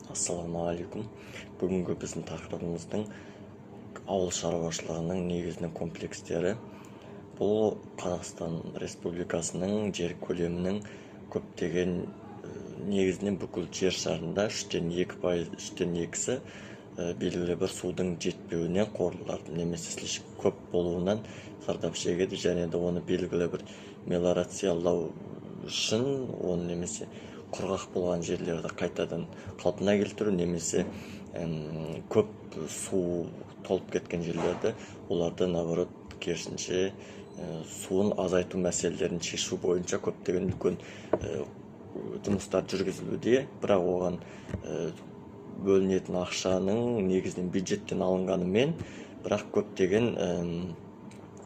Ассалаумағалейкум. Бүгінгі біздің тақырыбымыздың ауыл шаруашылығының негізінің комплекстері. Бұл Қазақстан Республикасының жер көлемінің көптеген негізінен бүкіл жер шарында 2/3-ісі белгілі бір судың жетпеуінен қорылады, немесе слишком көп болуынан зардап шегеді, және де оны белгілі бір мелиорациялау үшін оны немесе құрғақ болған жерлерді қайтадан қалпына келтіру, немесе көп су толып кеткен жерлерді оларды наоборот керісінше суын азайту мәселелерін шешу бойынша көптеген үлкен жұмыстар жүргізілуде. Бірақ оған бөлінетін ақшаның негізінен бюджеттен алынғанымен, бірақ көптеген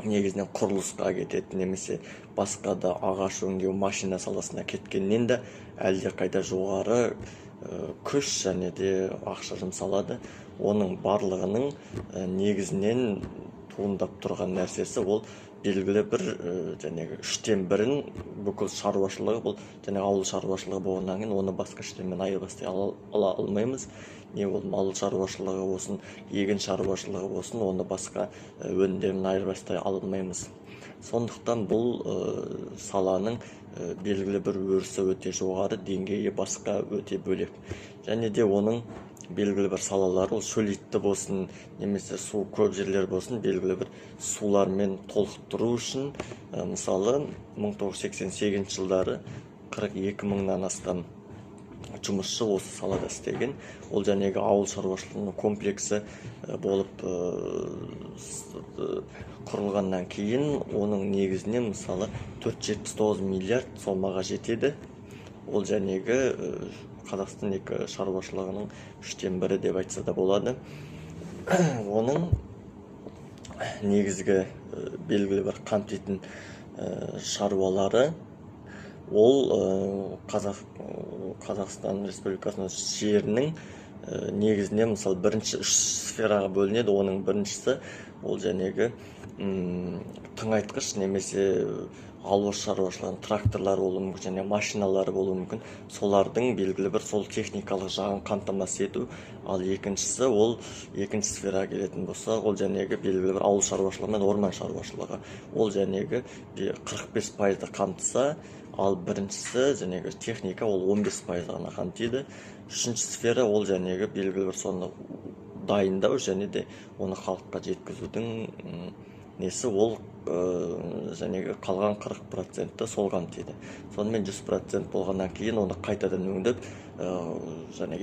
негізінен құрылысқа кетеді, немесе басқа да ағаш өңдеу машина саласына кеткеннен де әлде қайда жоғары күш және де ақша жұмсалады. Оның барлығының негізінен туындап тұрған нәрсесі ол белгілі бір 1/3-ін бүкіл шаруашылығы, бұл және ауыл шаруашылығы болғаннан кейін оны басқа ештеңемен айырбастай ала алмаймыз. Не ол мал шаруашылығы болсын, егін шаруашылығы болсын, оны басқа өнімдермен айырбастай алмаймыз. Сондықтан бұл саланың белгілі бір өрісі өте жоғары, деңгейі басқа өте бөлек. Және де оның белгілі бір салалары, ол шөлейтті болсын, немесе су көп жерлер болсын, белгілі бір сулармен толықтыру үшін, мысалы 1988 жылдары 42 мыңнан астам жұмысшы осы салада істеген. Ол жәнегі ауыл шаруашылығының комплексі болып құрылғаннан кейін оның негізінен мысалы 479 миллиард сомаға жетеді. Ол жәнегі Қазақстан шаруашылығының 1/3 деп айтса да болады. Оның негізгі белгілі бір қамтитын шаруалары ол Қазақстан Республикасының жерінің негізінен мысалы бірінші 3 сфераға бөлінеді. Оның біріншісі ол жәнегі тыңайтқыш, немесе ауыл шаруашылығының тракторлары болуы мүмкін, және машиналары болуы мүмкін. Солардың белгілі бір сол техникалық жағын қамтамасыз ету. Ал екіншісі ол екінші сфераға келетін болса, ол жәнегі белгілі бір ауыл шаруашылығы мен орман шаруашылығы. Ол жәнегі 45%-ды қамтыса, ал біріншісі жәнегі техника ол 15% ғана қамтиды. Үшінші сфера ол жәнегі белгілі бір соны дайындау және де оны халыққа жеткізудің несі, ол жәнегі қалған 40%-ті сол қамтиды. Сонымен 100% болғаннан кейін оны қайтадан өңдеп жәнегі